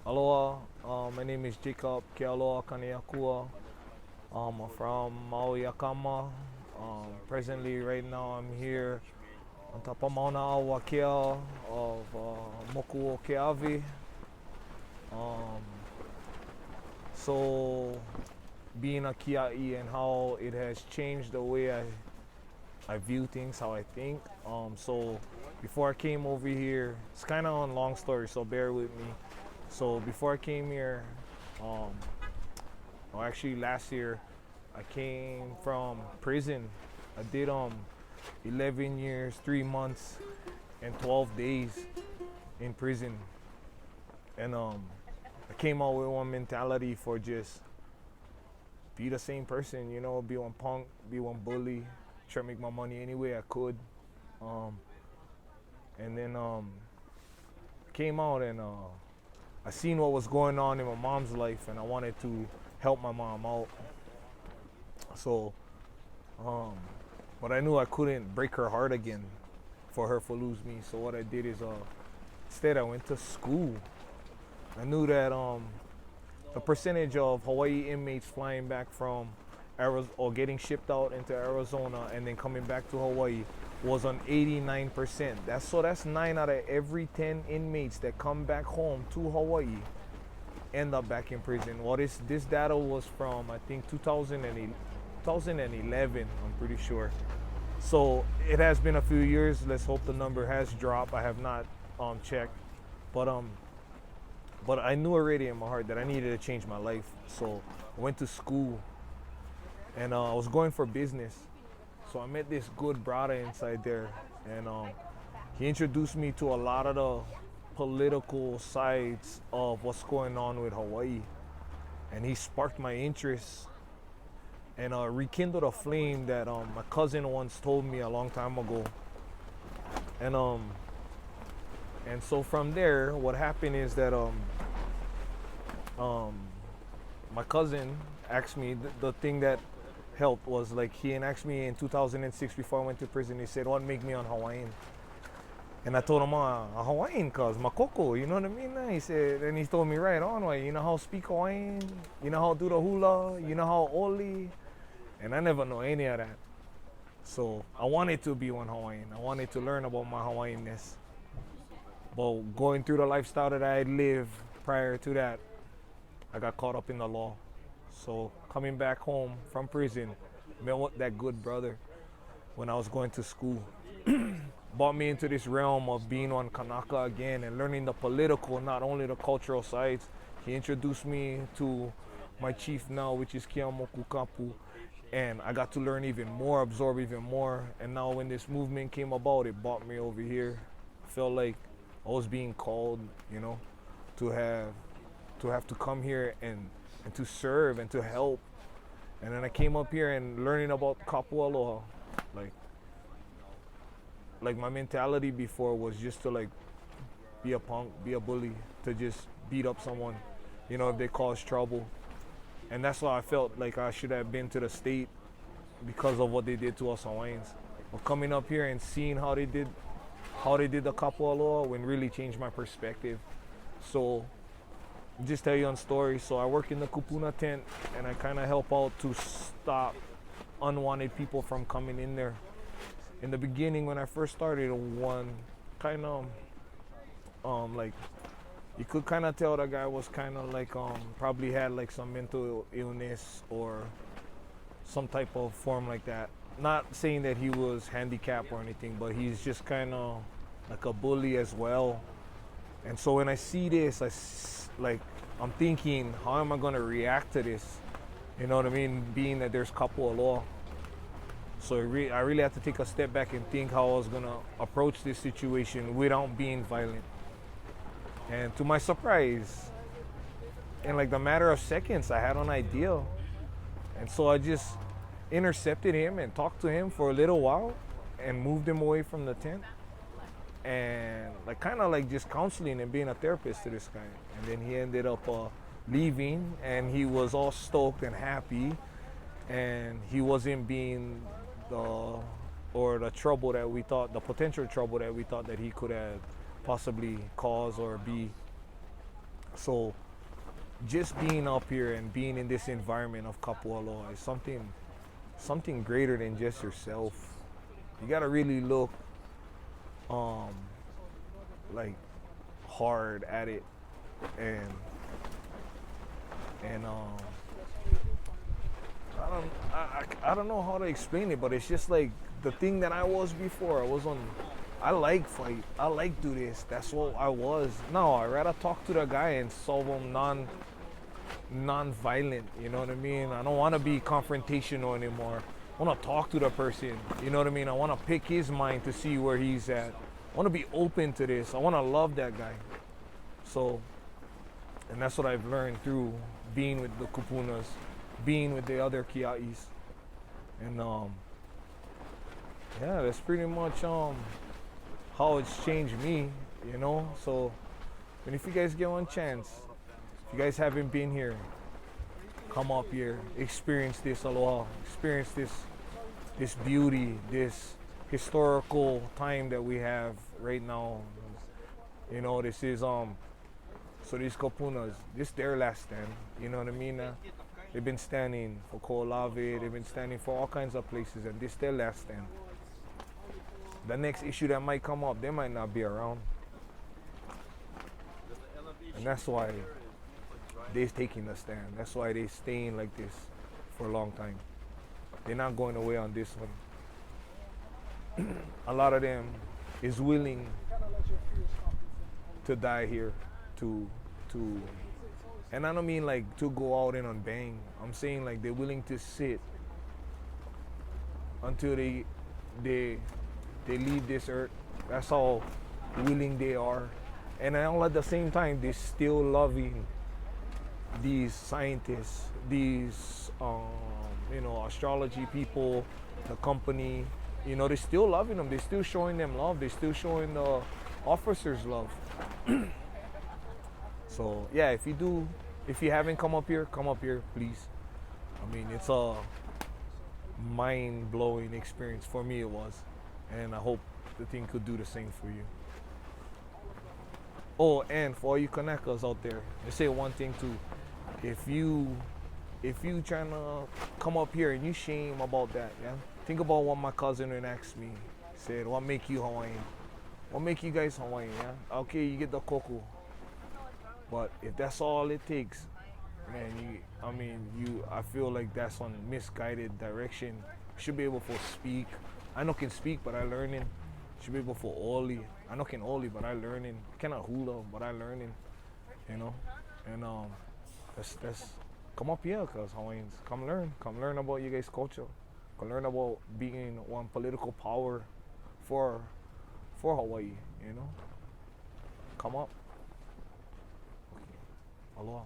Aloha, my name is Jacob Kaneakua. I'm from Maui, Akama. Presently, right now, I'm here on top of Mauna Awakea of Moku o Keawe. Um, so, being a Kiai and how it has changed the way I view things, how I think. So, before I came over here, it's kind of a long story, so bear with me. So, before I came here, um, or actually last year, I came from prison. I did 11 years, 3 months, and 12 days in prison. And I came out with one mentality for just be the same person, be one punk, be one bully, try to make my money any way I could. Um, and then came out and I seen what was going on in my mom's life, and I wanted to help my mom out. So, but I knew I couldn't break her heart again for her to lose me. So what I did is, instead I went to school. I knew that the percentage of Hawaii inmates flying back from Arizona or getting shipped out into Arizona and then coming back to Hawaii was on 89%. That's 9 out of every 10 inmates that come back home to Hawaii end up back in prison. Well, this data was from I think 2011, I'm pretty sure. So it has been a few years. Let's hope the number has dropped. I have not checked, but I knew already in my heart that I needed to change my life. So I went to school, and I was going for business. So I met this good brother inside there, and he introduced me to a lot of the political sides of what's going on with Hawaii, and he sparked my interest and rekindled a flame that my cousin once told me a long time ago. And so from there, what happened is that my cousin asked me the thing that helped was like he asked me in 2006 before I went to prison. He said, "What make me on Hawaiian?" And I told him, a Hawaiian, cause makoko, you know what I mean? He said, and he told me right on, like, you know how to speak Hawaiian, you know how to do the hula, you know how oli, and I never know any of that. So I wanted to be one Hawaiian. I wanted to learn about my Hawaiianness. But going through the lifestyle that I had lived prior to that, I got caught up in the law. So coming back home from prison, met with that good brother when I was going to school. Brought me into this realm of being on Kanaka again and learning the political, not only the cultural sides. He introduced me to my chief now, which is Kiamoku Kapu, and I got to learn even more, absorb even more. And now when this movement came about, it brought me over here. I felt like I was being called, to have to come here and to serve and to help. And then I came up here and learning about Kapu Aloha. Like my mentality before was just to like be a punk, be a bully, to just beat up someone, if they cause trouble. And that's why I felt like I should have been to the state because of what they did to us Hawaiians. But coming up here and seeing how they did the Kapu Aloha when really changed my perspective. So just tell you on story. So I work in the kupuna tent and I kind of help out to stop unwanted people from coming in there. In the beginning, when I first started, one kind of like you could kind of tell the guy was kind of like probably had like some mental illness or some type of form like that. Not saying that he was handicapped or anything, but he's just kind of like a bully as well. And so when I see this, I'm thinking, how am I gonna react to this? You know what I mean? Being that there's Kapu Aloha. So I really had to take a step back and think how I was gonna approach this situation without being violent. And to my surprise, in like the matter of seconds, I had an idea. And so I just intercepted him and talked to him for a little while and moved him away from the tent. And like kind of like just counseling and being a therapist to this guy. And then he ended up leaving, and he was all stoked and happy, and he wasn't being the trouble that we thought, the potential trouble that we thought that he could have possibly cause or be. So just being up here and being in this environment of Kapualoa is something greater than just yourself. You gotta really look um like hard at it and and I don't know how to explain it, but it's just like the thing that I was before. I like fight. I like do this. That's what I was. No, I rather talk to the guy and solve him non-violent. You know what I mean? I don't want to be confrontational anymore. I want to talk to the person. You know what I mean? I want to pick his mind to see where he's at. I want to be open to this. I want to love that guy. So, and that's what I've learned through being with the Kupunas, being with the other Kiais, and yeah, that's pretty much how it's changed me, you know. So, and if you guys get one chance, if you guys haven't been here, come up here, experience this aloha, experience this beauty, this historical time that we have right now. You know, this is so these Kapunas, this their last stand. You know what I mean? They've been standing for Ko'olave, they've been standing for all kinds of places, and this their last stand. The next issue that might come up, they might not be around. And that's why they're taking a stand. That's why they're staying like this for a long time. They're not going away on this one. A lot of them is willing to die here, to and I don't mean like to go out and bang. I'm saying like they're willing to sit until they leave this earth. That's how willing they are. And all at the same time, they're still loving these scientists, these astrology people, the company. You know, they're still loving them. They're still showing them love. They're still showing the officers love. So yeah, if you haven't come up here, please. I mean, it's a mind-blowing experience. For me it was, and I hope the thing could do the same for you. Oh, and for all you Kaneakas out there, I say one thing too. If you trying to come up here and you shame about that, yeah, think about what my cousin and asked me. He said, what make you Hawaiian? What make you guys Hawaiian, yeah? Okay, you get the koko. But if that's all it takes, man, I feel like that's on misguided direction. You should be able to speak. I know can speak, but I learning. Should be able for oli. I know can oli, but I learning. Cannot hula, but I learning. You know, and that's come up here, cause Hawaiians come learn about you guys' culture. Come learn about being one political power for Hawaii. You know, come up. Okay. Aloha.